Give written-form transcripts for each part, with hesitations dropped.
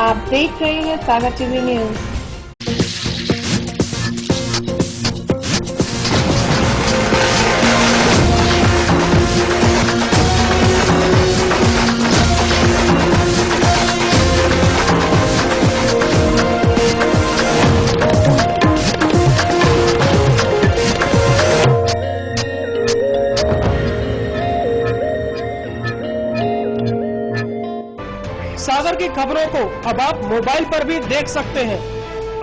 आप देख रहे हैं सागर टीवी न्यूज। सागर की खबरों को अब आप मोबाइल पर भी देख सकते हैं।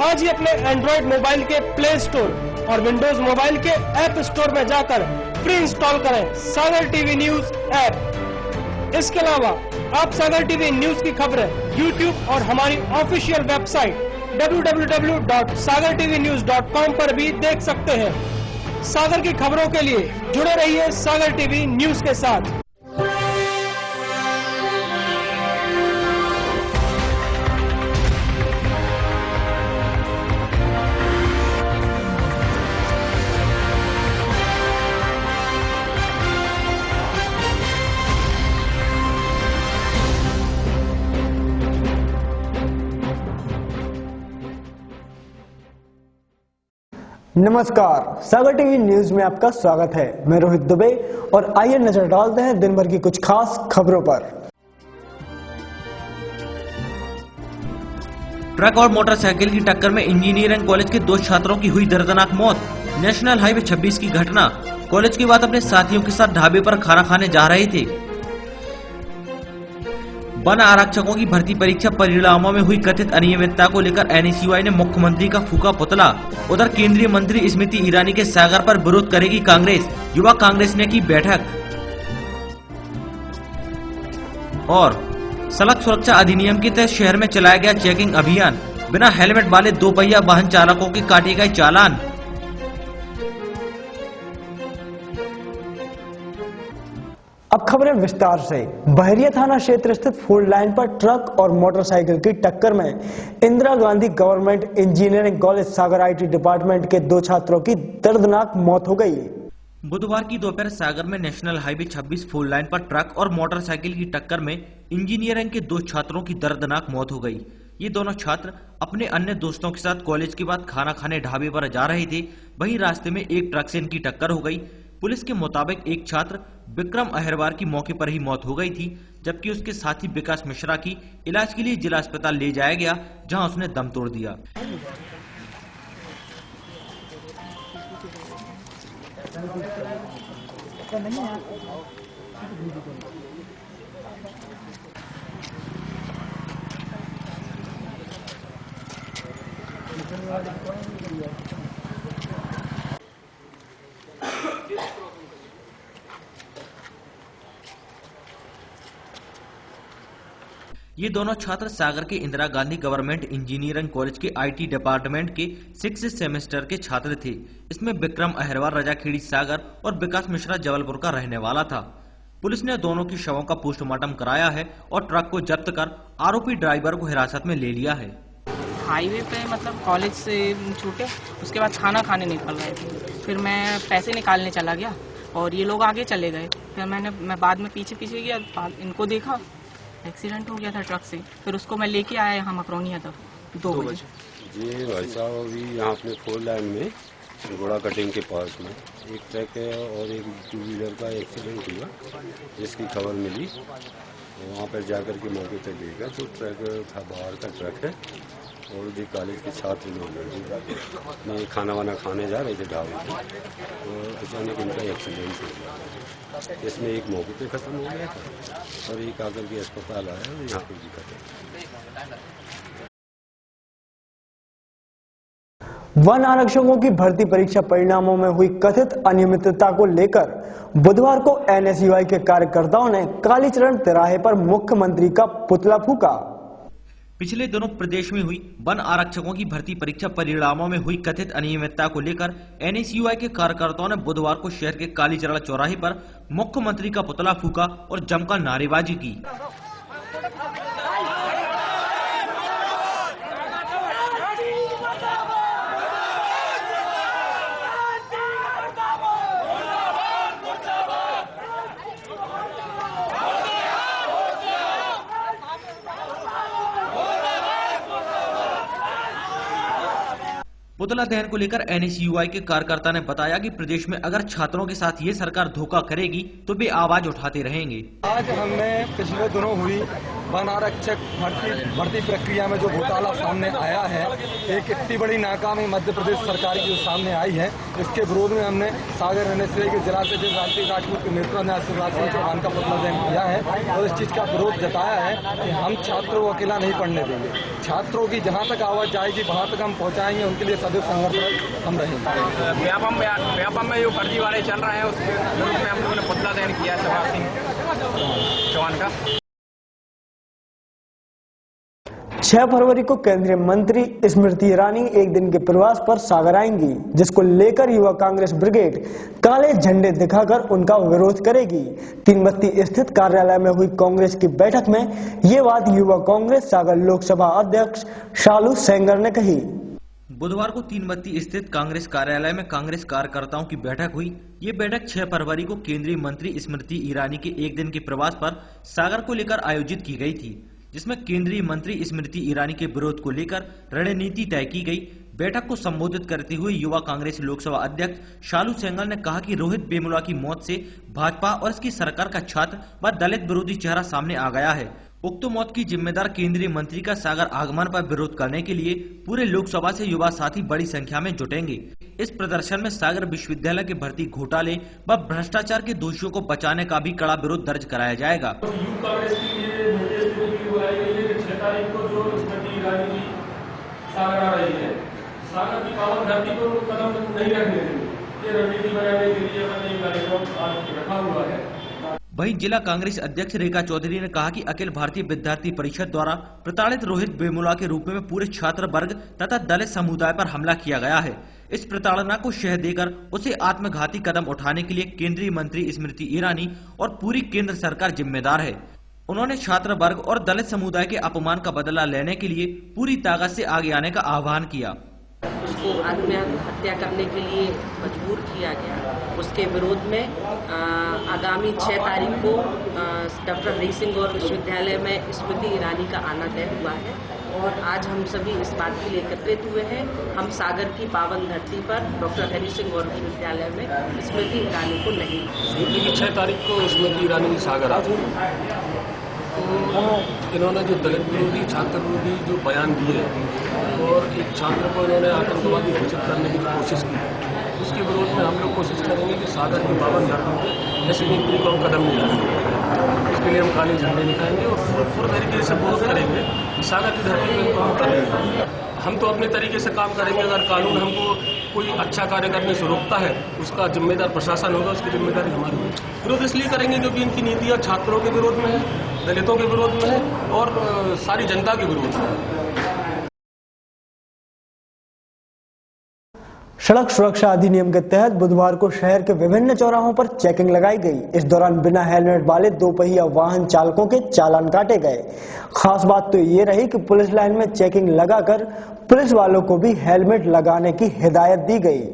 आज ही अपने एंड्रॉइड मोबाइल के प्ले स्टोर और विंडोज मोबाइल के ऐप स्टोर में जाकर फ्री इंस्टॉल करें सागर टीवी न्यूज ऐप। इसके अलावा आप सागर टीवी न्यूज की खबरें यूट्यूब और हमारी ऑफिशियल वेबसाइट www.sagartvnews.com पर भी देख सकते हैं। सागर की खबरों के लिए जुड़े रहिए सागर टीवी न्यूज के साथ। नमस्कार, सागर टीवी न्यूज में आपका स्वागत है। मैं रोहित दुबे और आइए नजर डालते हैं दिन भर की कुछ खास खबरों पर। ट्रक और मोटरसाइकिल की टक्कर में इंजीनियरिंग कॉलेज के 2 छात्रों की हुई दर्दनाक मौत। नेशनल हाईवे 26 की घटना। कॉलेज के बाद अपने साथियों के साथ ढाबे पर खाना खाने जा रहे थे। वन आरक्षकों की भर्ती परीक्षा परिणामों में हुई कथित अनियमितता को लेकर एनएसयूआई ने मुख्यमंत्री का फूका पुतला। उधर केंद्रीय मंत्री स्मृति ईरानी के सागर पर विरोध करेगी कांग्रेस। युवा कांग्रेस ने की बैठक। और सड़क सुरक्षा अधिनियम के तहत शहर में चलाया गया चेकिंग अभियान। बिना हेलमेट वाले 2 पहिया वाहन चालकों के काटे गए चालान। अब खबरें विस्तार से। बहरिया थाना क्षेत्र स्थित 4 लाइन पर ट्रक और मोटरसाइकिल की टक्कर में Indira Gandhi government engineering college Sagar IT department के 2 छात्रों की दर्दनाक मौत हो गई। बुधवार की दोपहर सागर में नेशनल हाईवे 26 4 लाइन पर ट्रक और मोटरसाइकिल की टक्कर में इंजीनियरिंग के 2 छात्रों की दर्दनाक मौत हो गई। ये दोनों छात्र अपने अन्य दोस्तों के साथ कॉलेज के बाद खाना खाने ढाबे पर जा रहे थे। वहीं रास्ते में एक ट्रक से इनकी टक्कर हो गई। पुलिस के मुताबिक एक छात्र विक्रम अहिरवार की मौके पर ही मौत हो गई थी, जबकि उसके साथी विकास मिश्रा की इलाज के लिए जिला अस्पताल ले जाया गया, जहां उसने दम तोड़ दिया। ये दोनों छात्र सागर के Indira Gandhi government engineering college के आईटी डिपार्टमेंट के 6th सेमेस्टर के छात्र थे। इसमें विक्रम अहिरवार रजाखेड़ी सागर और विकास मिश्रा जबलपुर का रहने वाला था। पुलिस ने दोनों की शवों का पोस्टमार्टम कराया है और ट्रक को जब्त कर आरोपी ड्राइवर को हिरासत में ले लिया है। हाईवे पे मतलब कॉलेज से छूटे, उसके बाद खाना खाने निकल रहे थे। फिर मैं पैसे निकालने चला गया और ये लोग आगे चले गए। फिर मैं बाद में पीछे गया, इनको देखा, एक्सीडेंट हो गया था ट्रक से। फिर उसको मैं लेके आया यहाँ मकरोनिया तक 2 बजे। जी भाई साहब, अभी यहाँ अपने 4 लाइन में घोड़ा कटिंग के पास में एक ट्रक है और एक 2 व्हीलर का एक्सीडेंट हुआ, जिसकी खबर मिली। वहाँ पर जाकर के मौके पर देखा तो ट्रक था, बाहर का ट्रक है और जो कॉलेज के छात्र लोग में खाना वाना खाने जा रहे थे ढाबे पे, और अचानक इनका एक्सीडेंट हो गया। इसमें एक मौके पे खत्म हो गया था और एक आकर के अस्पताल आया और यहाँ पे भी खत्म। वन आरक्षकों की भर्ती परीक्षा परिणामों में हुई कथित अनियमितता को लेकर बुधवार को एनएसयूआई के कार्यकर्ताओं ने कालीचरण तिराहे पर मुख्यमंत्री का पुतला फूका। पिछले दिनों प्रदेश में हुई वन आरक्षकों की भर्ती परीक्षा परिणामों में हुई कथित अनियमितता को लेकर एनएसयूआई के कार्यकर्ताओं ने बुधवार को शहर के कालीचरण चौराहे पर मुख्यमंत्री का पुतला फूका और जमकर नारेबाजी की। पुतला दहन को लेकर NSUI के कार्यकर्ता ने बताया कि प्रदेश में अगर छात्रों के साथ ये सरकार धोखा करेगी तो वे आवाज उठाते रहेंगे। आज हमने पिछले दिनों हुई वन आरक्षक भर्ती प्रक्रिया में जो घोटाला सामने आया है, एक इतनी बड़ी नाकामी मध्य प्रदेश सरकार की जो सामने आई है, इसके विरोध में हमने सागर NSUI के जिला सचिव राष्ट्रीय राजपूत के नेतृत्व में शिवराज सिंह चौहान का पुतला दहन किया है और इस चीज का विरोध जताया है कि हम छात्रों को अकेला नहीं पढ़ने देंगे। छात्रों की जहाँ तक आवाज जाएगी वहाँ तक हम पहुँचाएंगे, उनके लिए सदैव संघर्ष हम रहेंगे। व्यापम में जो फर्जीवाड़े चल रहे हैं उसके विरोध में हम लोगों ने पुतला दहन किया शिवराज सिंह चौहान का। 6 फरवरी को केंद्रीय मंत्री स्मृति ईरानी एक दिन के प्रवास पर सागर आएंगी, जिसको लेकर युवा कांग्रेस ब्रिगेड काले झंडे दिखाकर उनका विरोध करेगी। तीनबत्ती स्थित कार्यालय में हुई कांग्रेस की बैठक में ये बात युवा कांग्रेस सागर लोकसभा अध्यक्ष शालू सेंगर ने कही। बुधवार को तीनबत्ती स्थित कांग्रेस कार्यालय में कांग्रेस कार्यकर्ताओं की बैठक हुई। ये बैठक 6 फरवरी को केंद्रीय मंत्री स्मृति ईरानी के एक दिन के प्रवास पर सागर को लेकर आयोजित की गई थी, जिसमें केंद्रीय मंत्री स्मृति ईरानी के विरोध को लेकर रणनीति तय की गई। बैठक को संबोधित करते हुए युवा कांग्रेस लोकसभा अध्यक्ष शालू सेंगर ने कहा कि रोहित वेमुला की मौत से भाजपा और इसकी सरकार का छात्र व दलित विरोधी चेहरा सामने आ गया है। उक्त मौत की जिम्मेदार केंद्रीय मंत्री का सागर आगमन पर विरोध करने के लिए पूरे लोकसभा से युवा साथी बड़ी संख्या में जुटेंगे। इस प्रदर्शन में सागर विश्वविद्यालय के भर्ती घोटाले व भ्रष्टाचार के दोषियों को बचाने का भी कड़ा विरोध दर्ज कराया जाएगा। सागर की पावन धरती को कदम नहीं रखने देंगे, ये रणनीति बनाने के लिए हमने कार्यक्रम आज रखा हुआ है। वहीं जिला कांग्रेस अध्यक्ष रेखा चौधरी ने कहा कि अखिल भारतीय विद्यार्थी परिषद द्वारा प्रताड़ित रोहित वेमुला के रूप में पूरे छात्र वर्ग तथा दलित समुदाय पर हमला किया गया है। इस प्रताड़ना को शह देकर उसे आत्मघाती कदम उठाने के लिए केंद्रीय मंत्री स्मृति ईरानी और पूरी केंद्र सरकार जिम्मेदार है। उन्होंने छात्र वर्ग और दलित समुदाय के अपमान का बदला लेने के लिए पूरी ताकत से आगे आने का आह्वान किया। उसको आत्महत्या करने के लिए मजबूर किया गया। उसके विरोध में आगामी 6 तारीख को डॉक्टर हरि सिंह गौर विश्वविद्यालय में स्मृति ईरानी का आना तय हुआ है और आज हम सभी इस बात के लिए एकत्रित हुए हैं। हम सागर की पावन धरती पर डॉक्टर हरि सिंह गौर विश्वविद्यालय में स्मृति ईरानी को नहीं। 6 तारीख को स्मृति ईरानी सागर आ तो इन्होंने जो दलित विरोधी छात्र विरोधी जो बयान दिए और एक छात्र को इन्होंने आतंकवादी घोषित करने की कोशिश की, उसके विरोध में हम लोग कोशिश करेंगे कि सागर की पावन धरती पर ऐसे नीति को हम कदम नहीं लगाएंगे। इसके लिए हम काले झंडे दिखाएंगे और पूरे तरीके से विरोध करेंगे कि सागर की धरती पर इनको हम करेंगे। हम तो अपने तरीके से काम करेंगे। अगर कानून हमको कोई अच्छा कार्य करने से रोकता है, उसका जिम्मेदार प्रशासन होगा, उसकी जिम्मेदारी हमारी होगी। विरोध इसलिए करेंगे क्योंकि इनकी नीतियाँ छात्रों के विरोध में है, दलितों के विरोध में है और सारी जनता के विरोध में है। सड़क सुरक्षा अधिनियम के तहत बुधवार को शहर के विभिन्न चौराहों पर चेकिंग लगाई गई। इस दौरान बिना हेलमेट वाले 2 पहिया वाहन चालकों के चालान काटे गए। खास बात तो ये रही कि पुलिस लाइन में चेकिंग लगाकर पुलिस वालों को भी हेलमेट लगाने की हिदायत दी गई।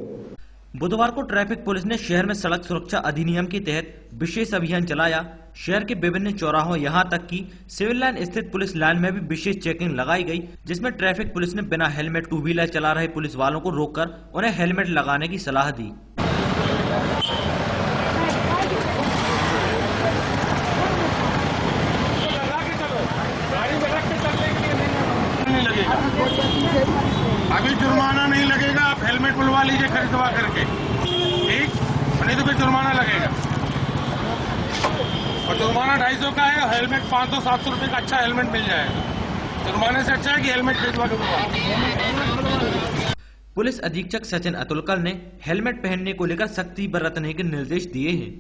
बुधवार को ट्रैफिक पुलिस ने शहर में सड़क सुरक्षा अधिनियम के तहत विशेष अभियान चलाया। शहर के विभिन्न चौराहों यहां तक कि सिविल लाइन स्थित पुलिस लाइन में भी विशेष चेकिंग लगाई गई, जिसमें ट्रैफिक पुलिस ने बिना हेलमेट 2 व्हीलर चला रहे पुलिस वालों को रोककर उन्हें हेलमेट लगाने की सलाह दी। अभी जुर्माना नहीं लगेगा, आप हेलमेट बुलवा लीजिए खरीदवा करके, ठीक, नहीं तो फिर जुर्माना लगेगा। और जुर्माना 250 का है, हेलमेट 500-700 रुपये का अच्छा हेलमेट मिल जाएगा। जुर्माने से अच्छा है कि हेलमेट खरीदवा के बुलवा। पुलिस अधीक्षक सचिन अतुलकर ने हेलमेट पहनने को लेकर सख्ती बरतने के निर्देश दिए हैं।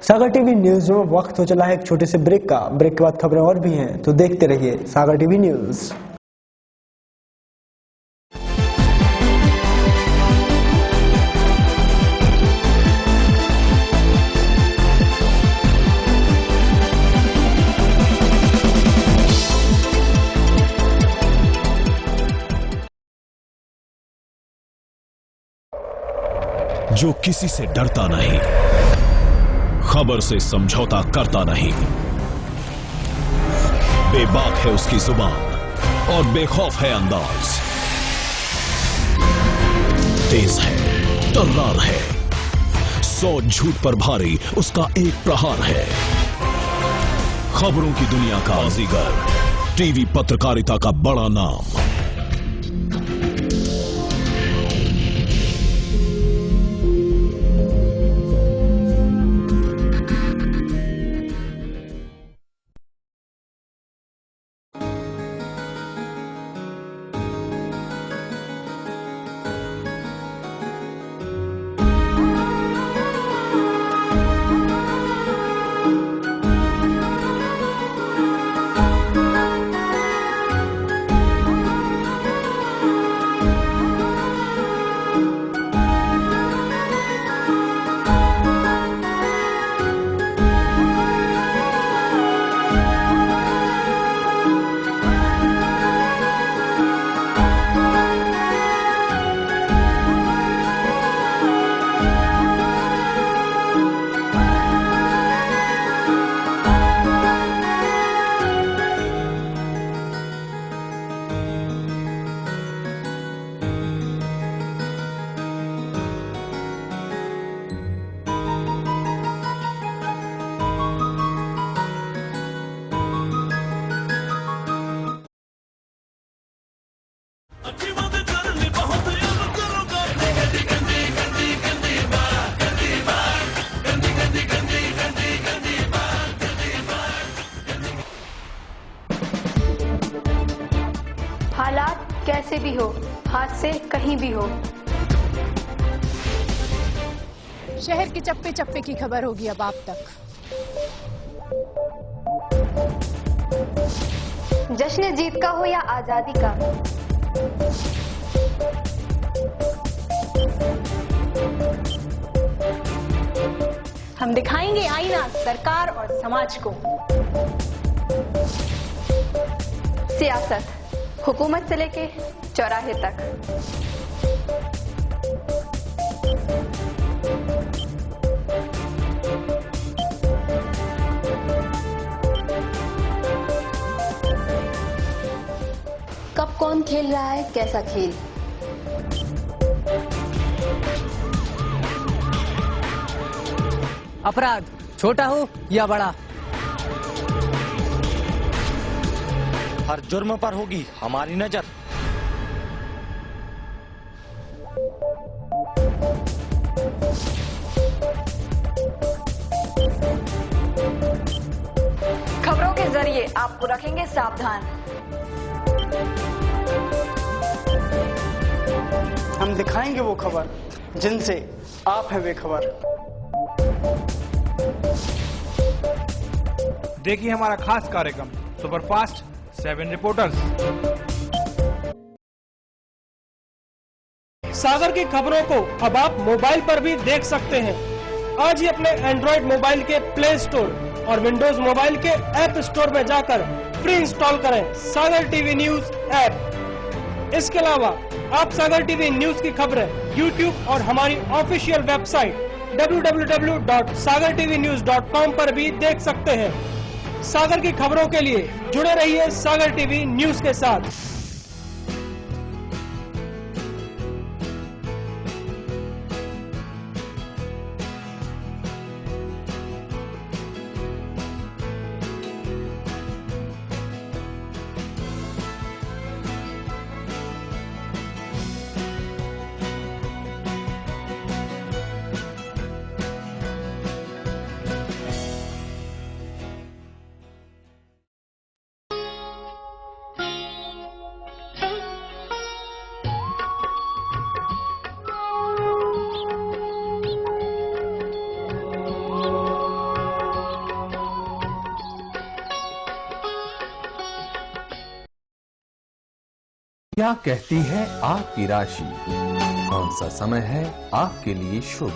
सागर टीवी न्यूज में वक्त हो चला है एक छोटे से ब्रेक का। ब्रेक के बाद खबरें और भी हैं, तो देखते रहिए सागर टीवी न्यूज। जो किसी से डरता नहीं, खबर से समझौता करता नहीं, बेबाक है उसकी जुबान और बेखौफ है अंदाज, तेज है, तर्रार है, 100 झूठ पर भारी उसका एक प्रहार है। खबरों की दुनिया का बाजीगर, टीवी पत्रकारिता का बड़ा नाम। हालात कैसे भी हो, हाथ से कहीं भी हो, शहर के चप्पे चप्पे की खबर होगी अब आप तक। जश्न जीत का हो या आजादी का, हम दिखाएंगे आईना सरकार और समाज को। सियासत हुकूमत से लेके चौराहे तक, कब कौन खेल रहा है कैसा खेल, अपराध छोटा हो या बड़ा, हर जुर्म पर होगी हमारी नजर। खबरों के जरिए आपको रखेंगे सावधान। हम दिखाएंगे वो खबर जिनसे आप हैं बेखबर। देखिए हमारा खास कार्यक्रम सुपरफास्ट 7 रिपोर्टर्स। सागर की खबरों को अब आप मोबाइल पर भी देख सकते हैं। आज ही अपने एंड्रॉइड मोबाइल के प्ले स्टोर और विंडोज मोबाइल के ऐप स्टोर में जाकर फ्री इंस्टॉल करें सागर टीवी न्यूज ऐप। इसके अलावा आप सागर टीवी न्यूज की खबरें YouTube और हमारी ऑफिशियल वेबसाइट www.sagartvnews.com पर भी देख सकते हैं। सागर की खबरों के लिए जुड़े रहिए सागर टीवी न्यूज के साथ। क्या कहती है आपकी राशि? कौन सा समय है आपके लिए शुभ?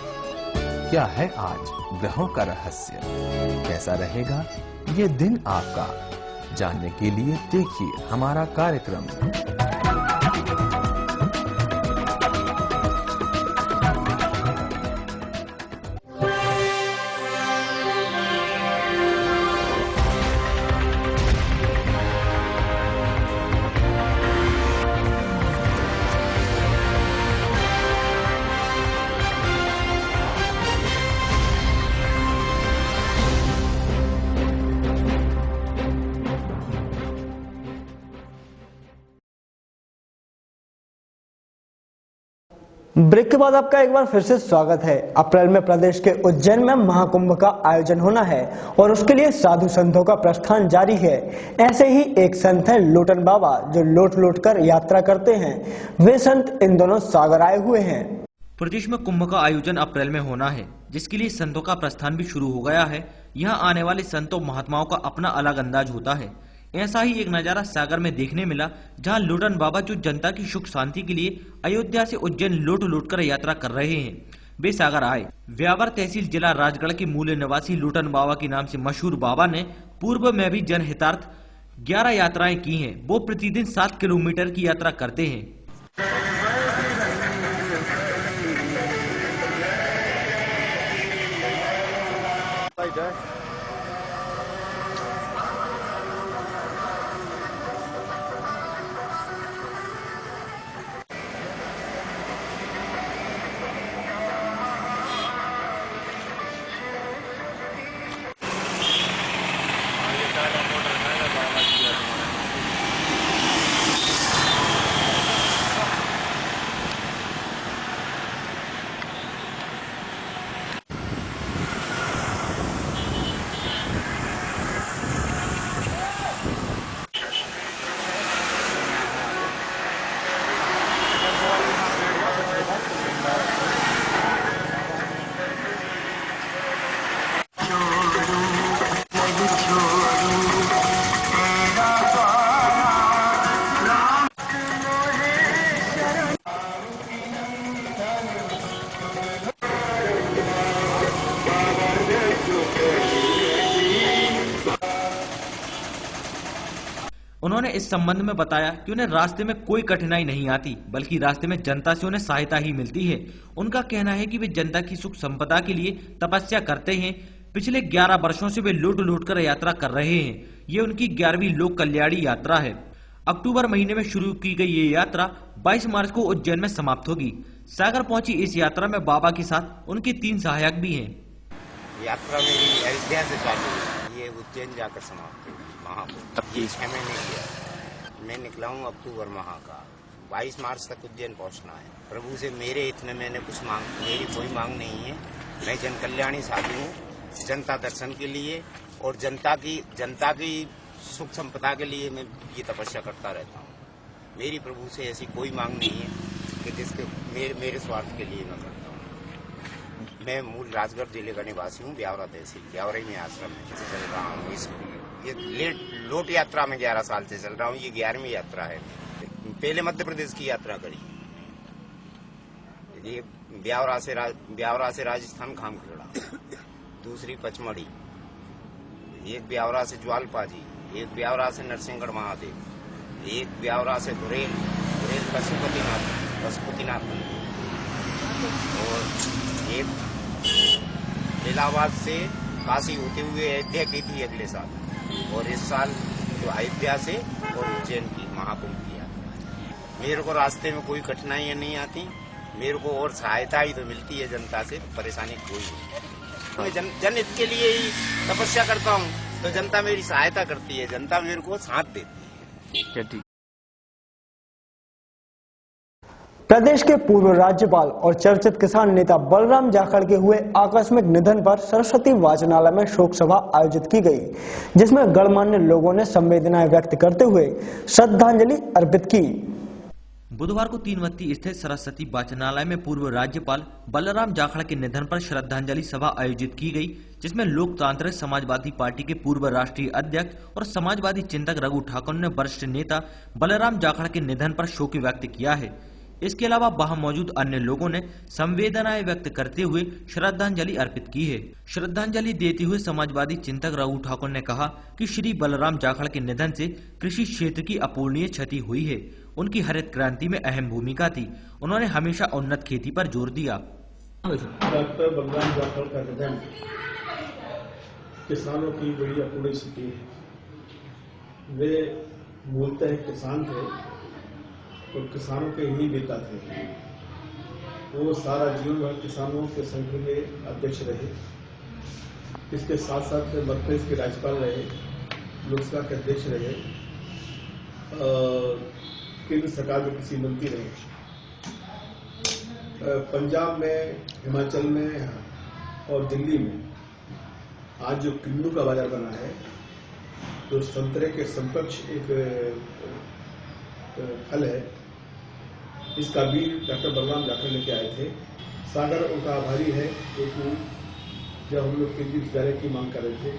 क्या है आज ग्रहों का रहस्य? कैसा रहेगा ये दिन आपका? जानने के लिए देखिए हमारा कार्यक्रम। ब्रेक के बाद आपका एक बार फिर से स्वागत है। अप्रैल में प्रदेश के उज्जैन में महाकुंभ का आयोजन होना है और उसके लिए साधु संतों का प्रस्थान जारी है। ऐसे ही एक संत हैं लोटन बाबा, जो लोट लोट कर यात्रा करते हैं। वे संत इन दोनों सागर आए हुए हैं। प्रदेश में कुंभ का आयोजन अप्रैल में होना है, जिसके लिए संतों का प्रस्थान भी शुरू हो गया है। यहाँ आने वाले संतों महात्माओं का अपना अलग अंदाज होता है। ऐसा ही एक नजारा सागर में देखने मिला, जहां लोटन बाबा जो जनता की सुख शांति के लिए अयोध्या से उज्जैन लोट लोट कर यात्रा कर रहे हैं, वे सागर आए। व्यावर तहसील जिला राजगढ़ के मूल निवासी लोटन बाबा के नाम से मशहूर बाबा ने पूर्व में भी जनहितार्थ 11 यात्राएं की हैं। वो प्रतिदिन 7 किलोमीटर की यात्रा करते हैं। उन्होंने इस संबंध में बताया कि उन्हें रास्ते में कोई कठिनाई नहीं आती, बल्कि रास्ते में जनता से उन्हें सहायता ही मिलती है। उनका कहना है कि वे जनता की सुख संपदा के लिए तपस्या करते हैं। पिछले 11 वर्षों से वे लूट लूट कर यात्रा कर रहे हैं। ये उनकी 11वीं लोक कल्याणी यात्रा है। अक्टूबर महीने में शुरू की गई ये यात्रा 22 मार्च को उज्जैन में समाप्त होगी। सागर पहुंची इस यात्रा में बाबा के साथ उनके 3 सहायक भी हैं। यात्रा मेरी अयोध्या से चालू हुई, ये उज्जैन जाकर समाप्त हुई। तब ये 6 महीने किया। मैं निकला हूँ अक्टूबर माह का। 22 मार्च तक उज्जैन पहुँचना है। प्रभु से मेरे हित में मैंने कुछ मेरी कोई मांग नहीं है। मैं जन कल्याणी साधु हूँ, जनता दर्शन के लिए और जनता की सुख संपदा के लिए मैं ये तपस्या करता रहता हूँ। मेरी प्रभु से ऐसी कोई मांग नहीं है कि जिसके मेरे स्वार्थ के लिए मैं करता हूँ। मैं मूल राजगढ़ जिले का निवासी हूँ, ब्यावरा तहसील ब्यावरा में आश्रम में चल रहा हूँ। ये लोट यात्रा में 11 साल से चल रहा हूँ। ये 11वीं यात्रा है। पहले मध्य प्रदेश की यात्रा करी, ये ब्यावरा से राजस्थान खामखेड़ा, दूसरी पचमढ़ी, एक ब्यावरा से ज्वालपाजी, एक ब्यावरा से नरसिंहगढ़ महादेव, एक ब्यावरा से गुरेल पशुपतिनाथ और एक इलाहाबाद से काशी होते हुए अयोध्या की थी अगले साल। और इस साल जो अयोध्या से और उज्जैन की महाकुंभ की यात्रा है। मेरे को रास्ते में कोई कठिनाइयां नहीं आती। मेरे को और सहायता ही तो मिलती है जनता से, परेशानी कोई नहीं। मैं जनहित के लिए ही तपस्या करता हूँ, तो जनता मेरी सहायता करती है, जनता मेरे को साथ देती है। प्रदेश के पूर्व राज्यपाल और चर्चित किसान नेता बलराम जाखड़ के हुए आकस्मिक निधन पर सरस्वती वाचनालय में शोक सभा आयोजित की गई, जिसमें गणमान्य लोगों ने संवेदनाएं व्यक्त करते हुए श्रद्धांजलि अर्पित की। बुधवार को तीनवत्ती स्थित सरस्वती वाचनालय में पूर्व राज्यपाल बलराम जाखड़ के निधन पर श्रद्धांजलि सभा आयोजित की गई, जिसमें लोकतांत्रिक समाजवादी पार्टी के पूर्व राष्ट्रीय अध्यक्ष और समाजवादी चिंतक रघु ठाकुर ने वरिष्ठ नेता बलराम जाखड़ के निधन पर शोक व्यक्त किया है। इसके अलावा वहां मौजूद अन्य लोगों ने संवेदनाएं व्यक्त करते हुए श्रद्धांजलि अर्पित की है। श्रद्धांजलि देते हुए समाजवादी चिंतक रघु ठाकुर ने कहा कि श्री बलराम जाखड़ के निधन से कृषि क्षेत्र की अपूरणीय क्षति हुई है। उनकी हरित क्रांति में अहम भूमिका थी। उन्होंने हमेशा उन्नत खेती पर जोर दिया। डॉक्टर बलराम जाखड़ का निधन किसानों की बड़ी अपूर्णीय स्थिति है। वे मूलतः किसान थे और किसानों के ही नेता थे। वो सारा जीवन भर किसानों के संघ के अध्यक्ष रहे। इसके साथ साथ मध्यप्रदेश के राज्यपाल रहे, लोकसभा के अध्यक्ष रहे, केंद्र सरकार में कृषि मंत्री रहे। पंजाब में, हिमाचल में और दिल्ली में आज जो किन्नू का बाजार बना है, जो संतरे के समकक्ष एक फल है, इसका बीज डॉक्टर बलराम जाखड़ लेके आए थे। सागर उनका आभारी है, क्योंकि जब हम लोग केंद्रीय विद्यालय की मांग कर रहे थे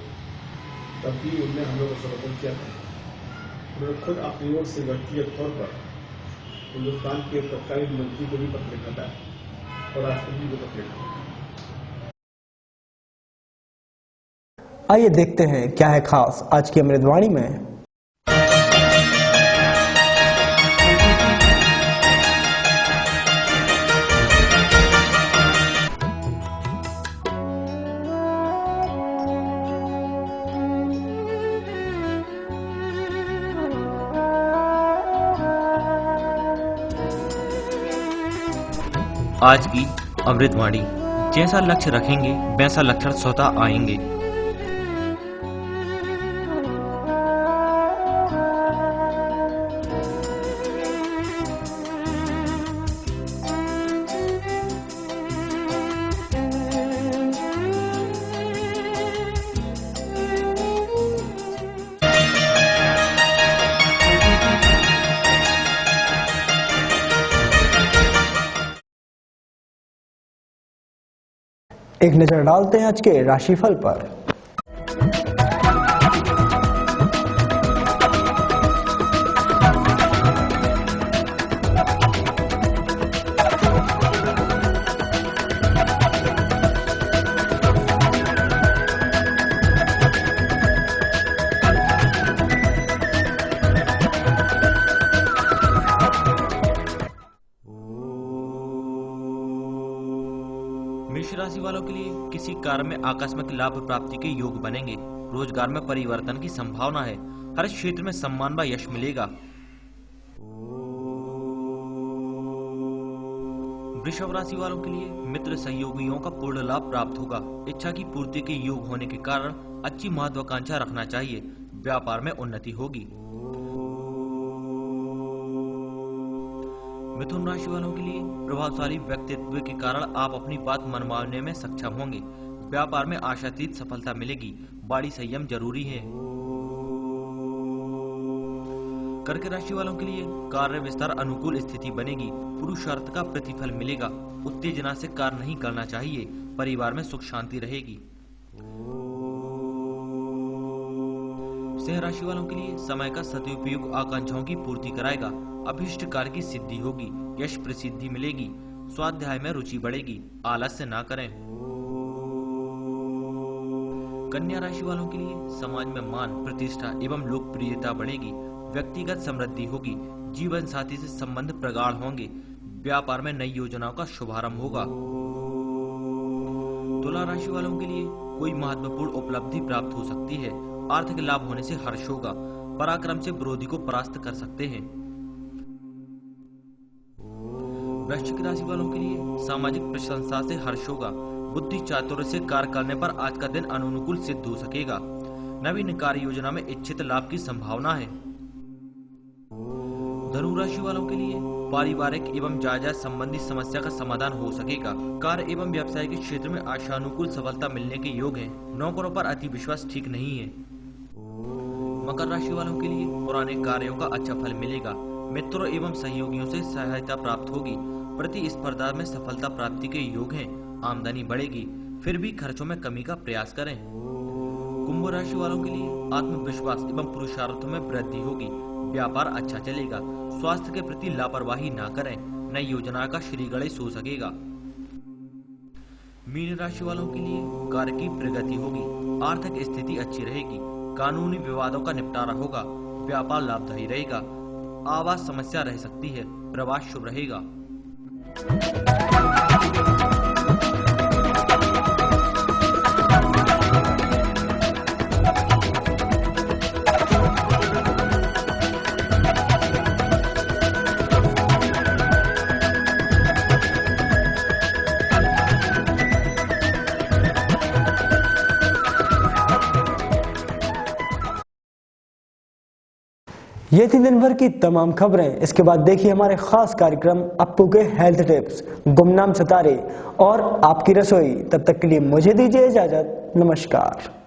तब भी उन्होंने हम लोग को समर्थन किया था। उन्होंने खुद अपनी ओर से व्यक्तिगत तौर पर हिंदुस्तान के तत्कालीन मंत्री को भी पत्र लिखा था और राष्ट्रपति को पत्र लिखा। आइए देखते हैं क्या है खास आज की अमृतवाणी में। आज की अमृतवाणी। जैसा लक्ष्य रखेंगे वैसा लक्षण स्वतः आएंगे। एक नजर डालते हैं आज के राशिफल पर। मेष राशि वालों के लिए किसी कार्य में आकस्मिक लाभ प्राप्ति के योग बनेंगे। रोजगार में परिवर्तन की संभावना है। हर क्षेत्र में सम्मान व यश मिलेगा। वृषभ राशि वालों के लिए मित्र सहयोगियों का पूर्ण लाभ प्राप्त होगा। इच्छा की पूर्ति के योग होने के कारण अच्छी महत्वाकांक्षा रखना चाहिए। व्यापार में उन्नति होगी। मिथुन राशि वालों के लिए प्रभावशाली व्यक्तित्व के कारण आप अपनी बात मनवाने में सक्षम होंगे। व्यापार में आशातीत सफलता मिलेगी। बड़ी संयम जरूरी है। कर्क राशि वालों के लिए कार्य विस्तार अनुकूल स्थिति बनेगी। पुरुषार्थ का प्रतिफल मिलेगा। उत्तेजना से कार्य नहीं करना चाहिए। परिवार में सुख शांति रहेगी। सिंह राशि वालों के लिए समय का सदुपयोग आकांक्षाओं की पूर्ति कराएगा। अभिष्ट कार्य की सिद्धि होगी। यश प्रसिद्धि मिलेगी। स्वाध्याय में रुचि बढ़ेगी। आलस्य ना करें। कन्या राशि वालों के लिए समाज में मान, प्रतिष्ठा एवं लोकप्रियता बढ़ेगी। व्यक्तिगत समृद्धि होगी। जीवन साथी से संबंध प्रगाढ़ होंगे। व्यापार में नई योजनाओं का शुभारंभ होगा। तुला राशि वालों के लिए कोई महत्वपूर्ण उपलब्धि प्राप्त हो सकती है। आर्थिक लाभ होने से हर्ष होगा। पराक्रम से विरोधी को परास्त कर सकते हैं। वृश्चिक राशि वालों के लिए सामाजिक प्रशंसा से हर्ष होगा। बुद्धि चातुर्य से कार्य करने पर आज का दिन अनुकूल सिद्ध हो सकेगा। नवीन कार्य योजना में इच्छित लाभ की संभावना है। धनु राशि वालों के लिए पारिवारिक एवं जायदाद संबंधी समस्या का समाधान हो सकेगा। कार्य एवं व्यवसाय के क्षेत्र में आशानुकूल सफलता मिलने के योग हैं। नौकरों पर अति विश्वास ठीक नहीं है। मकर राशि वालों के लिए पुराने कार्यों का अच्छा फल मिलेगा। मित्रों एवं सहयोगियों से सहायता प्राप्त होगी। प्रतिस्पर्धा में सफलता प्राप्ति के योग हैं। आमदनी बढ़ेगी। फिर भी खर्चों में कमी का प्रयास करें। कुंभ राशि वालों के लिए आत्मविश्वास एवं पुरुषार्थों में वृद्धि होगी। व्यापार अच्छा चलेगा। स्वास्थ्य के प्रति लापरवाही ना करें। नई योजना का श्री गणेश हो सकेगा। मीन राशि वालों के लिए कार्य की प्रगति होगी। आर्थिक स्थिति अच्छी रहेगी। कानूनी विवादों का निपटारा होगा। व्यापार लाभदायी रहेगा। आवास समस्या रह सकती है। प्रवास शुभ रहेगा। ये थी दिन भर की तमाम खबरें। इसके बाद देखिए हमारे खास कार्यक्रम अप्पू के हेल्थ टिप्स, गुमनाम सितारे और आपकी रसोई। तब तक के लिए मुझे दीजिए इजाजत। नमस्कार।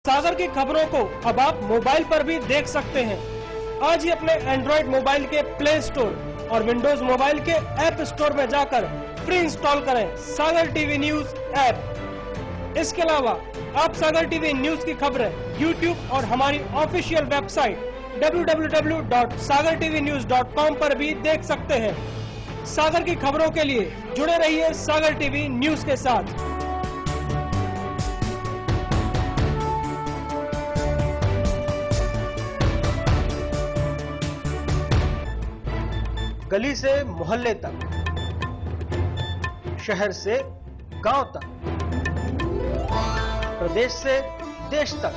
सागर की खबरों को अब आप मोबाइल पर भी देख सकते हैं। आज ही अपने एंड्रॉइड मोबाइल के प्ले स्टोर और विंडोज मोबाइल के ऐप स्टोर में जाकर फ्री इंस्टॉल करें सागर टीवी न्यूज ऐप। इसके अलावा आप सागर टीवी न्यूज की खबरें YouTube और हमारी ऑफिशियल वेबसाइट www.sagartvnews.com पर भी देख सकते हैं। सागर की खबरों के लिए जुड़े रहिए सागर टीवी न्यूज के साथ। गली से मोहल्ले तक, शहर से गांव तक, प्रदेश से देश तक,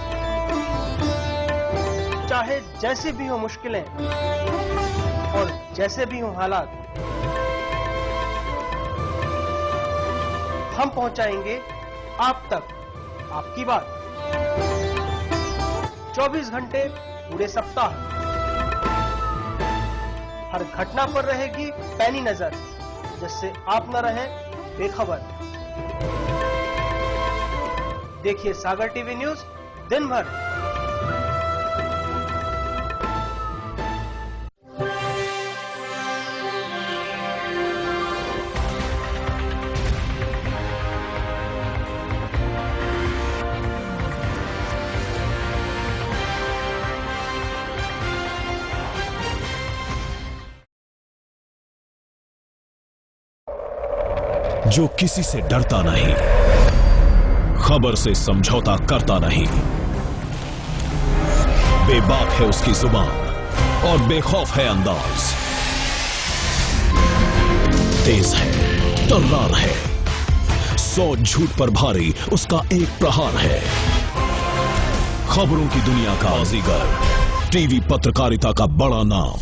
चाहे जैसी भी हो मुश्किलें और जैसे भी हो हालात, हम पहुंचाएंगे आप तक आपकी बात। 24 घंटे पूरे सप्ताह हर घटना पर रहेगी पैनी नजर, जिससे आप न रहें बेखबर। देखिए सागर टीवी न्यूज दिन भर। जो किसी से डरता नहीं, खबर से समझौता करता नहीं, बेबाक है उसकी जुबान और बेखौफ है अंदाज, तेज है, तर्रार है, 100 झूठ पर भारी उसका एक प्रहार है। खबरों की दुनिया का बाजीगर, टीवी पत्रकारिता का बड़ा नाम।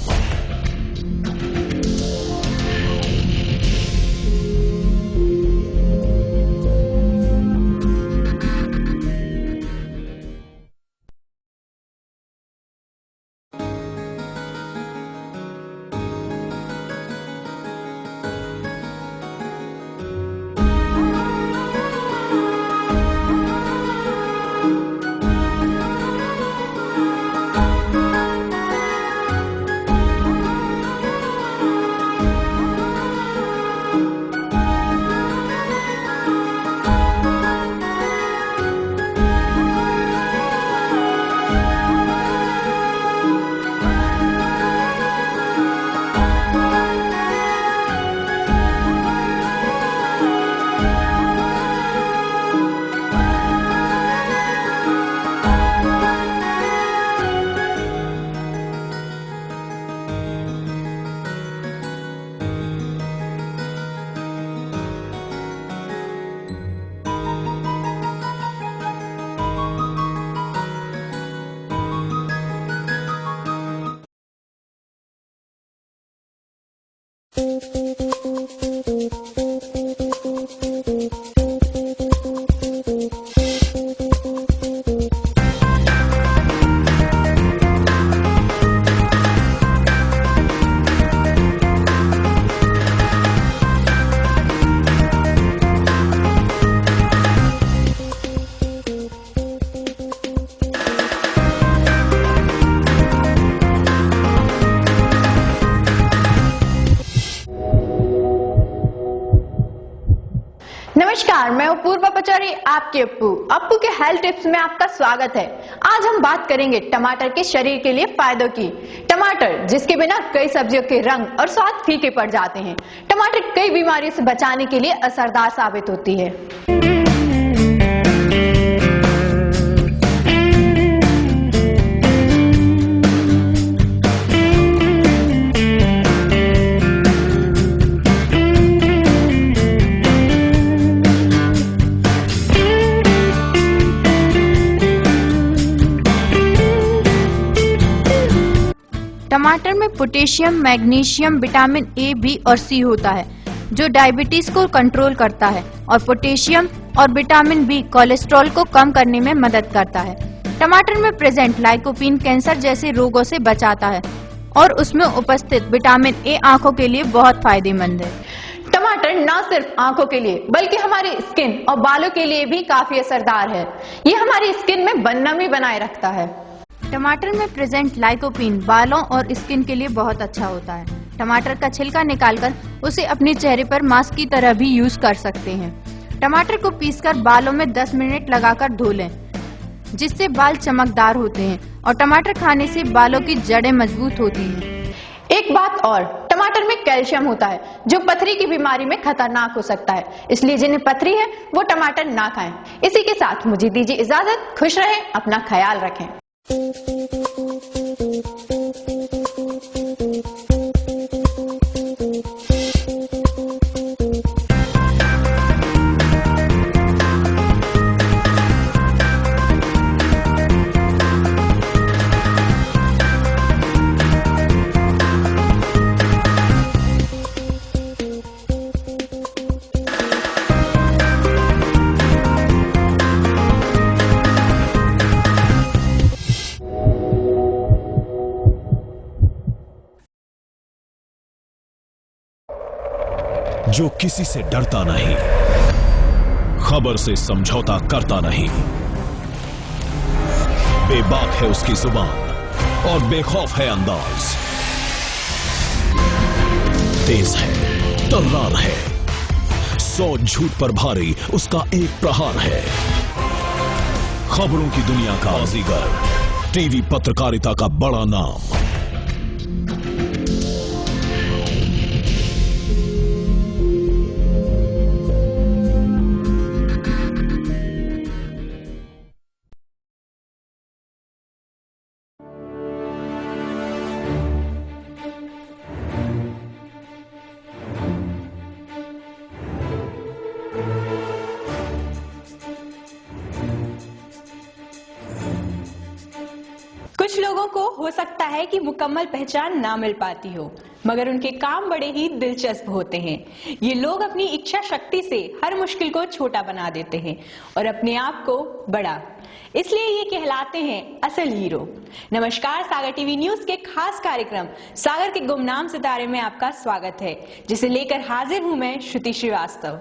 नमस्कार, मैं अपूर्वा पचौरी, आपके अप्पू के हेल्थ टिप्स में आपका स्वागत है। आज हम बात करेंगे टमाटर के शरीर के लिए फायदों की। टमाटर जिसके बिना कई सब्जियों के रंग और स्वाद फीके पड़ जाते हैं। टमाटर कई बीमारियों से बचाने के लिए असरदार साबित होती है। टमाटर में potassium, magnesium, vitamin A, B और सी होता है जो डायबिटीज को कंट्रोल करता है और पोटेशियम और विटामिन बी कोलेस्ट्रॉल को कम करने में मदद करता है। टमाटर में प्रेजेंट लाइकोपीन कैंसर जैसे रोगों से बचाता है और उसमें उपस्थित विटामिन ए आंखों के लिए बहुत फायदेमंद है। टमाटर न सिर्फ आंखों के लिए बल्कि हमारी स्किन और बालों के लिए भी काफी असरदार है। ये हमारी स्किन में नमी बनाए रखता है। टमाटर में प्रेजेंट लाइकोपीन बालों और स्किन के लिए बहुत अच्छा होता है। टमाटर का छिलका निकालकर उसे अपने चेहरे पर मास्क की तरह भी यूज कर सकते हैं। टमाटर को पीसकर बालों में 10 मिनट लगाकर धो लें, जिससे बाल चमकदार होते हैं और टमाटर खाने से बालों की जड़ें मजबूत होती हैं। एक बात और, टमाटर में कैल्शियम होता है जो पथरी की बीमारी में खतरनाक हो सकता है, इसलिए जिन्हें पथरी है वो टमाटर ना खाएं। इसी के साथ मुझे दीजिए इजाजत। खुश रहें, अपना ख्याल रखें। जो किसी से डरता नहीं, खबर से समझौता करता नहीं, बेबाक है उसकी जुबान और बेखौफ है अंदाज, तेज है, तर्रार है, 100 झूठ पर भारी उसका एक प्रहार है। खबरों की दुनिया का बाजीगर, टीवी पत्रकारिता का बड़ा नाम। कुछ लोगों को हो सकता है कि मुकम्मल पहचान ना मिल पाती हो, मगर उनके काम बड़े ही दिलचस्प होते हैं। ये लोग अपनी इच्छा शक्ति से हर मुश्किल को छोटा बना देते हैं और अपने आप को बड़ा, इसलिए ये कहलाते हैं असल हीरो। नमस्कार, सागर टीवी न्यूज के खास कार्यक्रम सागर के गुमनाम सितारे में आपका स्वागत है, जिसे लेकर हाजिर हूं मैं श्रुति श्रीवास्तव।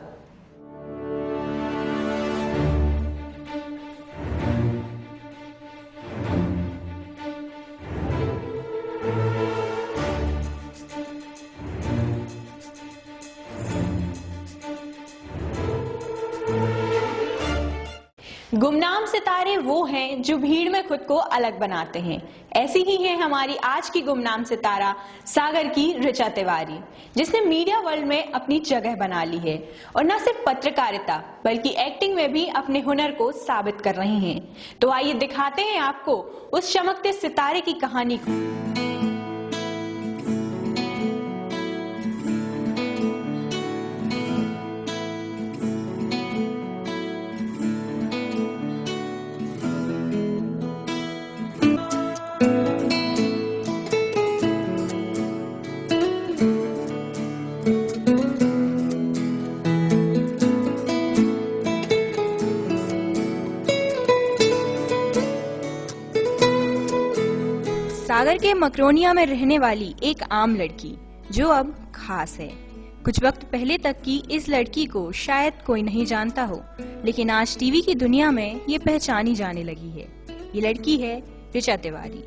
गुमनाम सितारे वो हैं जो भीड़ में खुद को अलग बनाते हैं। ऐसी ही है हमारी आज की गुमनाम सितारा सागर की ऋचा तिवारी, जिसने मीडिया वर्ल्ड में अपनी जगह बना ली है और न सिर्फ पत्रकारिता बल्कि एक्टिंग में भी अपने हुनर को साबित कर रही हैं। तो आइए दिखाते हैं आपको उस चमकते सितारे की कहानी को। सागर के मकरोनिया में रहने वाली एक आम लड़की जो अब खास है। कुछ वक्त पहले तक की इस लड़की को शायद कोई नहीं जानता हो, लेकिन आज टीवी की दुनिया में ये पहचानी जाने लगी है। ये लड़की है ऋचा तिवारी।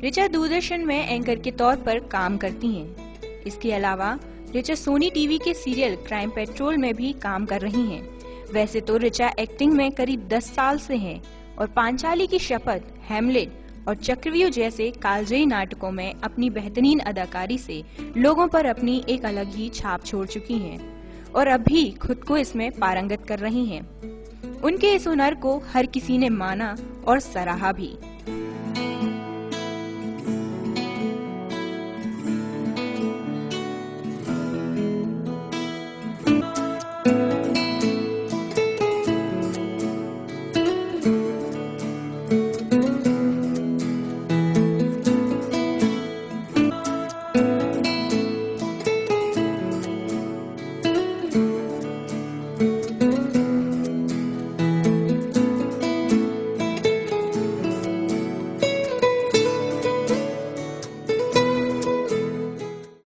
ऋचा दूरदर्शन में एंकर के तौर पर काम करती हैं। इसके अलावा ऋचा सोनी टीवी के सीरियल क्राइम पेट्रोल में भी काम कर रही हैं। वैसे तो ऋचा एक्टिंग में करीब 10 साल से हैं और पांचाली की शपथ, हेमलेट और चक्रव्यूह जैसे कालजयी नाटकों में अपनी बेहतरीन अदाकारी से लोगों पर अपनी एक अलग ही छाप छोड़ चुकी हैं और अब भी खुद को इसमें पारंगत कर रही हैं। उनके इस हुनर को हर किसी ने माना और सराहा भी।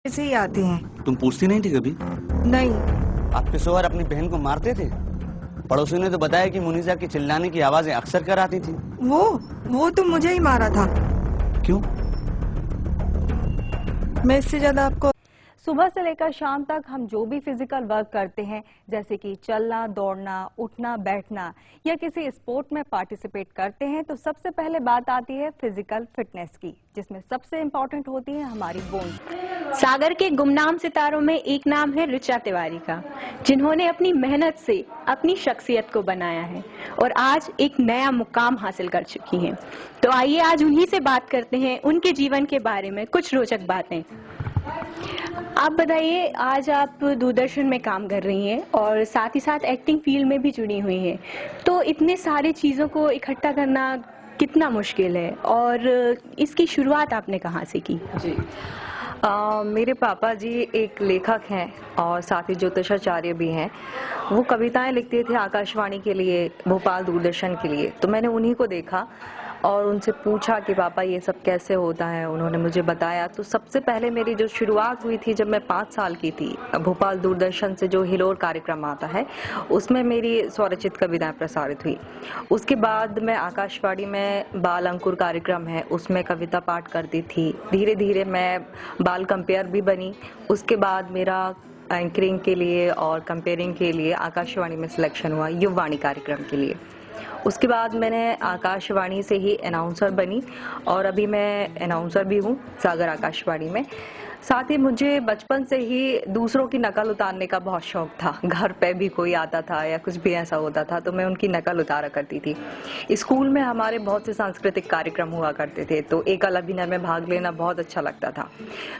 से ही आते हैं। तुम पूछती नहीं थी कभी? नहीं। आपके शोहर अपनी बहन को मारते थे? पड़ोसियों ने तो बताया कि मुनीसा की चिल्लाने की आवाजें अक्सर कर आती थी। वो तो मुझे ही मारा था। क्यों? मैं इससे ज्यादा आपको सुबह से लेकर शाम तक हम जो भी फिजिकल वर्क करते हैं, जैसे कि चलना, दौड़ना, उठना, बैठना या किसी स्पोर्ट में पार्टिसिपेट करते हैं, तो सबसे पहले बात आती है फिजिकल फिटनेस की, जिसमें सबसे इम्पोर्टेंट होती है हमारी बोन्स। सागर के गुमनाम सितारों में एक नाम है ऋचा तिवारी का, जिन्होंने अपनी मेहनत से अपनी शख्सियत को बनाया है और आज एक नया मुकाम हासिल कर चुकी हैं। तो आइए आज उन्हीं से बात करते हैं, उनके जीवन के बारे में कुछ रोचक बातें। आप बताइए, आज आप दूरदर्शन में काम कर रही हैं और साथ ही साथ एक्टिंग फील्ड में भी जुड़ी हुई हैं, तो इतने सारे चीज़ों को इकट्ठा करना कितना मुश्किल है और इसकी शुरुआत आपने कहाँ से की? जी मेरे पापा जी एक लेखक हैं और साथ ही ज्योतिषाचार्य भी हैं। वो कविताएं लिखते थे आकाशवाणी के लिए, भोपाल दूरदर्शन के लिए। तो मैंने उन्हीं को देखा और उनसे पूछा कि पापा ये सब कैसे होता है। उन्होंने मुझे बताया। तो सबसे पहले मेरी जो शुरुआत हुई थी जब मैं 5 साल की थी, भोपाल दूरदर्शन से जो हिलोर कार्यक्रम आता है उसमें मेरी स्वरचित कविताएं प्रसारित हुई। उसके बाद मैं आकाशवाणी में बाल अंकुर कार्यक्रम है उसमें कविता पाठ करती थी। धीरे धीरे मैं बाल कंपेयर भी बनी। उसके बाद मेरा एंकरिंग के लिए और कंपेयरिंग के लिए आकाशवाणी में सिलेक्शन हुआ युववाणी कार्यक्रम के लिए। उसके बाद मैंने आकाशवाणी से ही अनाउंसर बनी और अभी मैं अनाउंसर भी हूँ सागर आकाशवाणी में। साथ ही मुझे बचपन से ही दूसरों की नकल उतारने का बहुत शौक था। घर पे भी कोई आता था या कुछ भी ऐसा होता था तो मैं उनकी नकल उतारा करती थी। स्कूल में हमारे बहुत से सांस्कृतिक कार्यक्रम हुआ करते थे तो एकल अभिनय में भाग लेना बहुत अच्छा लगता था।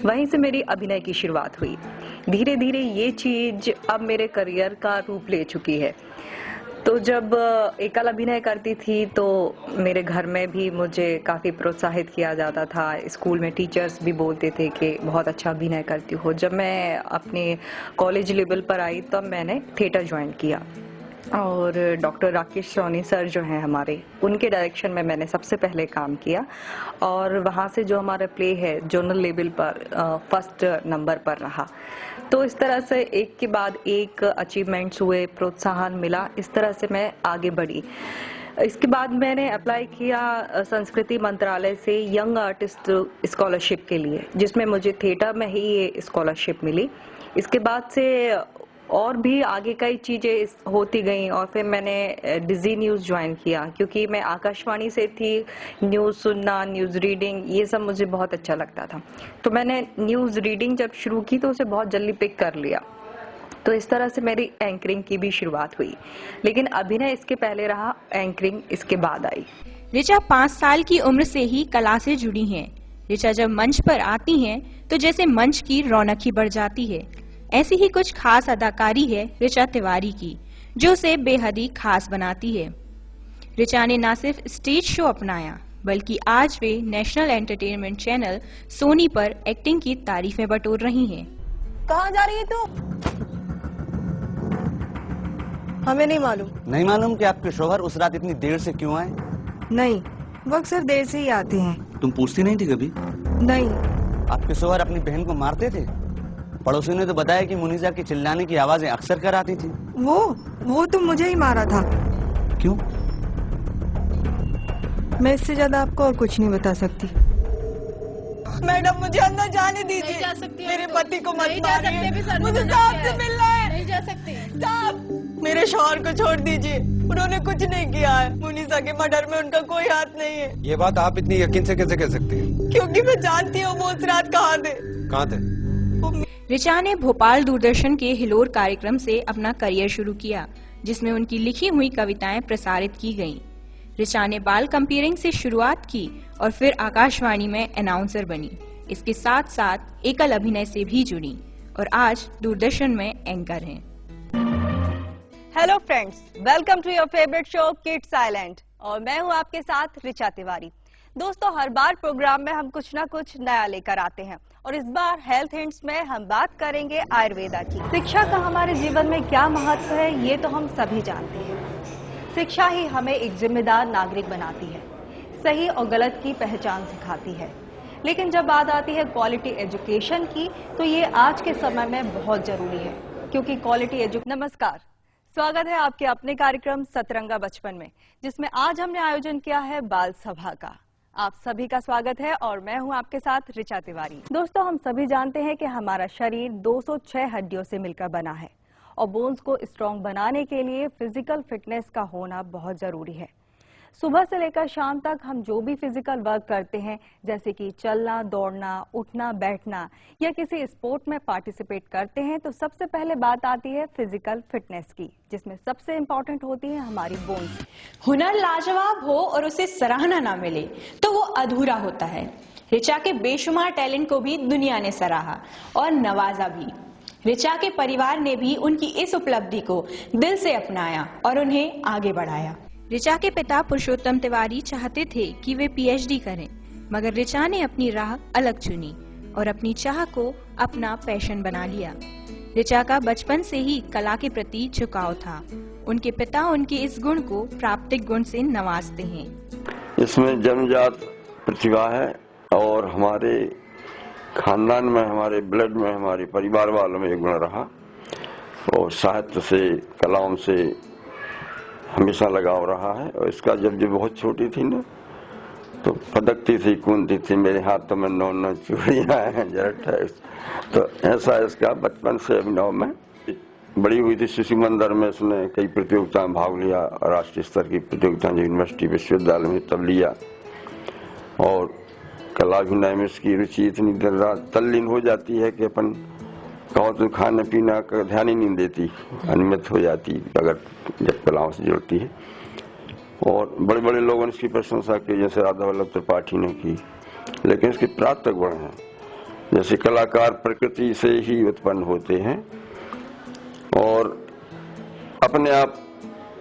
वहीं से मेरी अभिनय की शुरुआत हुई। धीरे धीरे ये चीज अब मेरे करियर का रूप ले चुकी है। तो जब एकल अभिनय करती थी तो मेरे घर में भी मुझे काफ़ी प्रोत्साहित किया जाता था। स्कूल में टीचर्स भी बोलते थे कि बहुत अच्छा अभिनय करती हो। जब मैं अपने कॉलेज लेवल पर आई तब मैंने थिएटर ज्वाइन किया और डॉक्टर राकेश सोनी सर जो हैं हमारे, उनके डायरेक्शन में मैंने सबसे पहले काम किया और वहाँ से जो हमारा प्ले है जोनल लेवल पर फर्स्ट नंबर पर रहा। तो इस तरह से एक के बाद एक अचीवमेंट्स हुए, प्रोत्साहन मिला, इस तरह से मैं आगे बढ़ी। इसके बाद मैंने अप्लाई किया संस्कृति मंत्रालय से यंग आर्टिस्ट स्कॉलरशिप के लिए, जिसमें मुझे थिएटर में ही ये स्कॉलरशिप मिली। इसके बाद से और भी आगे कई चीज़ें होती गई और फिर मैंने डिजी न्यूज़ ज्वाइन किया क्योंकि मैं आकाशवाणी से थी। न्यूज़ सुनना, न्यूज़ रीडिंग, ये सब मुझे बहुत अच्छा लगता था। तो मैंने न्यूज़ रीडिंग जब शुरू की तो उसे बहुत जल्दी पिक कर लिया। तो इस तरह से मेरी एंकरिंग की भी शुरुआत हुई, लेकिन अभिनय इसके पहले रहा, एंकरिंग इसके बाद आई। ऋचा 5 साल की उम्र से ही कला से जुड़ी हैं। ऋचा जब मंच पर आती हैं तो जैसे मंच की रौनक ही बढ़ जाती है। ऐसी ही कुछ खास अदाकारी है ऋचा तिवारी की, जो उसे बेहद ही खास बनाती है। ऋचा ने न सिर्फ स्टेज शो अपनाया बल्कि आज वे नेशनल एंटरटेनमेंट चैनल सोनी पर एक्टिंग की तारीफें बटोर रही हैं। कहाँ जा रही है तू? हमें नहीं मालूम। नहीं मालूम कि आपके शोहर उस रात इतनी देर से क्यों आए? नहीं, वो अक्सर देर से ही आते हैं। तुम पूछती नहीं थी कभी? नहीं। आपके शोहर अपनी बहन को मारते थे? पड़ोसियों ने तो बताया कि मुनीसा की चिल्लाने की आवाजें अक्सर कर आती थी। वो तो मुझे ही मारा था। क्यों? मैं इससे ज्यादा आपको और कुछ नहीं बता सकती। मैडम मुझे अंदर जाने दीजिए। नहीं जा सकती। मेरे पति को मत नहीं जा सकते। मुझे साहब से मिलना है। नहीं जा सकते। साहब मेरे शौहर को छोड़ दीजिए, उन्होंने कुछ नहीं किया है। मुनीसा के मर्डर में उनका कोई हाथ नहीं है। ये बात आप इतनी यकीन से कैसे कह सकती हैं? क्योंकि मैं जानती हूँ वो उस रात कहाँ थे। ऋचा ने भोपाल दूरदर्शन के हिलोर कार्यक्रम से अपना करियर शुरू किया, जिसमें उनकी लिखी हुई कविताएं प्रसारित की गईं। ऋचा ने बाल कंपेयरिंग से शुरुआत की और फिर आकाशवाणी में अनाउंसर बनी। इसके साथ साथ एकल अभिनय से भी जुड़ी और आज दूरदर्शन में एंकर हैं। Hello friends, welcome to your favourite show kids island और मैं हूं आपके साथ ऋचा तिवारी। दोस्तों, हर बार प्रोग्राम में हम कुछ ना कुछ नया लेकर आते हैं और इस बार हेल्थ हिंट्स में हम बात करेंगे आयुर्वेदा की। शिक्षा का हमारे जीवन में क्या महत्व है, ये तो हम सभी जानते हैं। शिक्षा ही हमें एक जिम्मेदार नागरिक बनाती है, सही और गलत की पहचान सिखाती है। लेकिन जब बात आती है क्वालिटी एजुकेशन की, तो ये आज के समय में बहुत जरूरी है, क्योंकि क्वालिटी नमस्कार, स्वागत है आपके अपने कार्यक्रम सतरंगा बचपन में, जिसमें आज हमने आयोजन किया है बाल सभा का। आप सभी का स्वागत है और मैं हूं आपके साथ ऋचा तिवारी। दोस्तों, हम सभी जानते हैं कि हमारा शरीर 206 हड्डियों से मिलकर बना है और बोन्स को स्ट्रॉन्ग बनाने के लिए फिजिकल फिटनेस का होना बहुत जरूरी है। सुबह से लेकर शाम तक हम जो भी फिजिकल वर्क करते हैं, जैसे कि चलना, दौड़ना, उठना, बैठना या किसी स्पोर्ट में पार्टिसिपेट करते हैं, तो सबसे पहले बात आती है फिजिकल फिटनेस की, जिसमें सबसे इम्पोर्टेंट होती है हमारी बोन्स। हुनर लाजवाब हो और उसे सराहना ना मिले तो वो अधूरा होता है। ऋचा के बेशुमार टैलेंट को भी दुनिया ने सराहा और नवाजा भी। ऋचा के परिवार ने भी उनकी इस उपलब्धि को दिल से अपनाया और उन्हें आगे बढ़ाया। ऋचा के पिता पुरुषोत्तम तिवारी चाहते थे कि वे पीएचडी करें, मगर ऋचा ने अपनी राह अलग चुनी और अपनी चाह को अपना पैशन बना लिया। ऋचा का बचपन से ही कला के प्रति झुकाव था। उनके पिता उनके इस गुण को प्राप्तिक गुण से नवाजते हैं। इसमें जन्मजात प्रतिभा है और हमारे खानदान में, हमारे ब्लड में, हमारे परिवार वालों में एक गुण रहा और साहित्य से, कलाओं से हमेशा लगाव रहा है। और इसका जब बहुत छोटी थी ना, तो फदकती थी, कूदती थी, मेरे हाथों में 9 चूड़ियां हैं जरा। तो ऐसा इसका बचपन से अभिनव में बड़ी हुई थी। शिशु मंदिर में उसने कई प्रतियोगिताओं में भाग लिया, राष्ट्रीय स्तर की प्रतियोगिता यूनिवर्सिटी विश्वविद्यालय में तब लिया। और कला अभिनय में इसकी रुचि इतनी दिन रात तल्लीन हो जाती है कि अपन कहो तो खाने पीना का ध्यान ही नहीं देती, अनियमित हो जाती अगर जब कलाओं से जुड़ती है। और बड़े बड़े लोगों ने इसकी प्रशंसा की, जैसे राधा वल्लभ त्रिपाठी ने की। लेकिन इसके प्राप्त गुण हैं, जैसे कलाकार प्रकृति से ही उत्पन्न होते हैं और अपने आप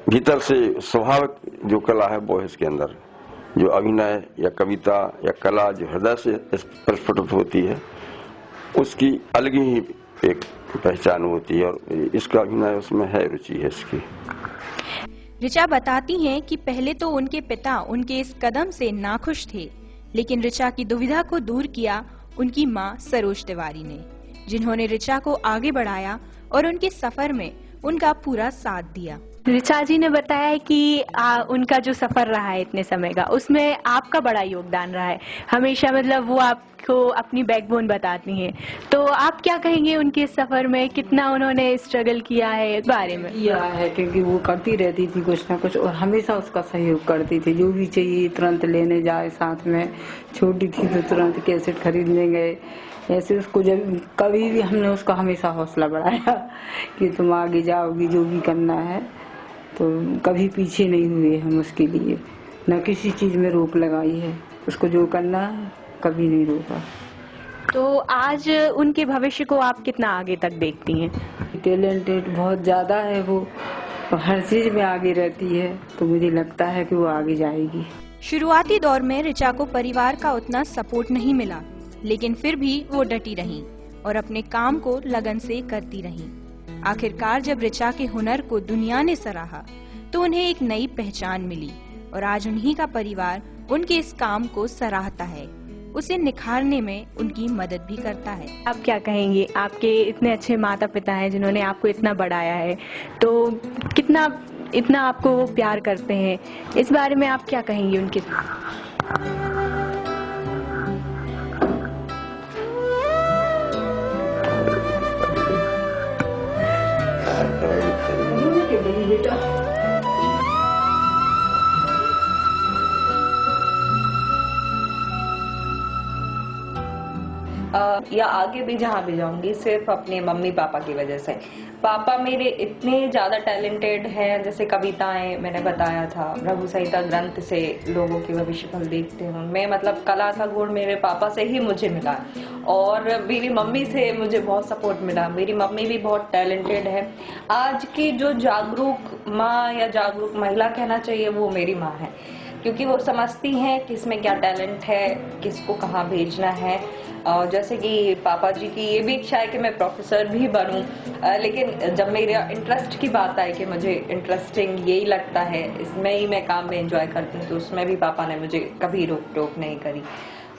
भीतर से स्वाभाविक जो कला है वो है इसके अंदर। जो अभिनय या कविता या कला जो हृदय से प्रस्फुटित होती है, उसकी अलग ही एक पहचान होती है और इसका अभिनय उसमें है, रुचि है इसकी। ऋचा बताती हैं कि पहले तो उनके पिता उनके इस कदम से नाखुश थे, लेकिन ऋचा की दुविधा को दूर किया उनकी मां सरोज तिवारी ने, जिन्होंने ऋचा को आगे बढ़ाया और उनके सफर में उनका पूरा साथ दिया। ऋचा जी ने बताया है कि उनका जो सफर रहा है इतने समय का, उसमें आपका बड़ा योगदान रहा है। हमेशा मतलब वो आपको अपनी बैकबोन बताती हैं, तो आप क्या कहेंगे उनके सफर में कितना उन्होंने स्ट्रगल किया है इस बारे में? किया है, क्योंकि वो करती रहती थी कुछ ना कुछ और हमेशा उसका सहयोग करती थी। जो भी चाहिए तुरंत लेने जाए, साथ में छोटी थी तो तुरंत कैसेट खरीदने गए। ऐसे उसको जब कभी भी हमने उसका हमेशा हौसला बढ़ाया कि तुम आगे जाओगी, जो भी करना है। तो कभी पीछे नहीं हुए हम उसके लिए, न किसी चीज में रोक लगाई है। उसको जो करना है कभी नहीं रोका। तो आज उनके भविष्य को आप कितना आगे तक देखती हैं? टैलेंटेड बहुत ज्यादा है वो और हर चीज में आगे रहती है, तो मुझे लगता है कि वो आगे जाएगी। शुरुआती दौर में ऋचा को परिवार का उतना सपोर्ट नहीं मिला, लेकिन फिर भी वो डटी रहीं और अपने काम को लगन से करती रहीं। आखिरकार जब ऋचा के हुनर को दुनिया ने सराहा, तो उन्हें एक नई पहचान मिली और आज उन्हीं का परिवार उनके इस काम को सराहता है, उसे निखारने में उनकी मदद भी करता है। आप क्या कहेंगे, आपके इतने अच्छे माता पिता हैं जिन्होंने आपको इतना बढ़ाया है, तो इतना आपको वो प्यार करते हैं, इस बारे में आप क्या कहेंगे उनके? या आगे भी जहाँ भी जाऊंगी सिर्फ अपने मम्मी पापा की वजह से। पापा मेरे इतने ज़्यादा टैलेंटेड हैं, जैसे कविताएं मैंने बताया था, रघु संहिता ग्रंथ से लोगों के भविष्य फल देखते हैं उनमें, मतलब कला का गुण मेरे पापा से ही मुझे मिला और मेरी मम्मी से मुझे बहुत सपोर्ट मिला। मेरी मम्मी भी बहुत टैलेंटेड है। आज की जो जागरूक माँ या जागरूक महिला कहना चाहिए वो मेरी माँ है, क्योंकि वो समझती हैं कि इसमें क्या टैलेंट है, किसको कहाँ भेजना है। और जैसे कि पापा जी की ये भी इच्छा है कि मैं प्रोफेसर भी बनूं, लेकिन जब मेरे इंटरेस्ट की बात आई कि मुझे इंटरेस्टिंग यही लगता है, इसमें ही मैं काम में एंजॉय करती हूँ, तो उसमें भी पापा ने मुझे कभी रोक टोक नहीं करी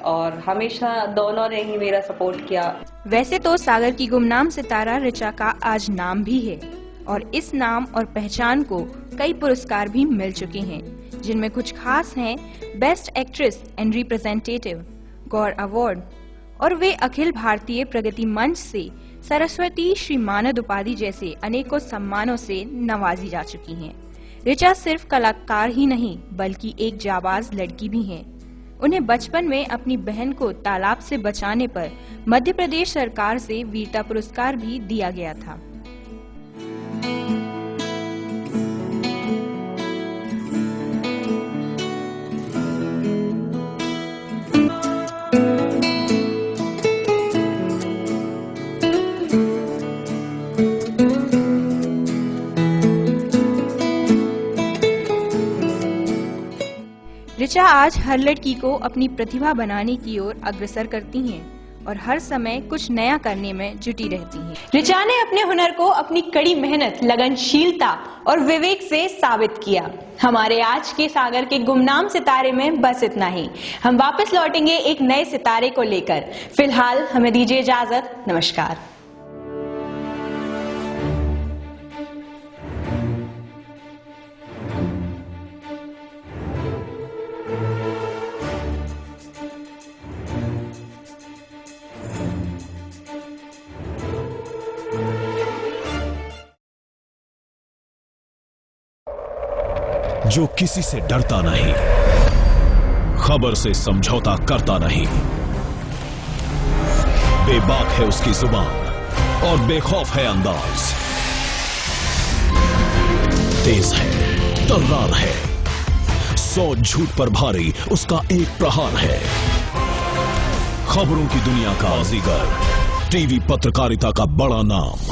और हमेशा दोनों ने ही मेरा सपोर्ट किया। वैसे तो सागर की गुमनाम सितारा ऋचा का आज नाम भी है और इस नाम और पहचान को कई पुरस्कार भी मिल चुके हैं, जिनमें कुछ खास हैं best actress and representative, Gaur award और वे अखिल भारतीय प्रगति मंच से सरस्वती श्री मानद उपाधि जैसे अनेकों सम्मानों से नवाजी जा चुकी हैं। ऋचा सिर्फ कलाकार ही नहीं बल्कि एक जाबाज लड़की भी हैं। उन्हें बचपन में अपनी बहन को तालाब से बचाने पर मध्य प्रदेश सरकार से वीरता पुरस्कार भी दिया गया था। ऋचा आज हर लड़की को अपनी प्रतिभा बनाने की ओर अग्रसर करती हैं और हर समय कुछ नया करने में जुटी रहती हैं। ऋचा ने अपने हुनर को अपनी कड़ी मेहनत, लगनशीलता और विवेक से साबित किया। हमारे आज के सागर के गुमनाम सितारे में बस इतना ही। हम वापस लौटेंगे एक नए सितारे को लेकर। फिलहाल हमें दीजिए इजाजत। नमस्कार। जो किसी से डरता नहीं, खबर से समझौता करता नहीं, बेबाक है उसकी जुबान और बेखौफ है अंदाज, तेज है, तर्रार है, 100 झूठ पर भारी उसका एक प्रहार है। खबरों की दुनिया का बाजीगर, टीवी पत्रकारिता का बड़ा नाम,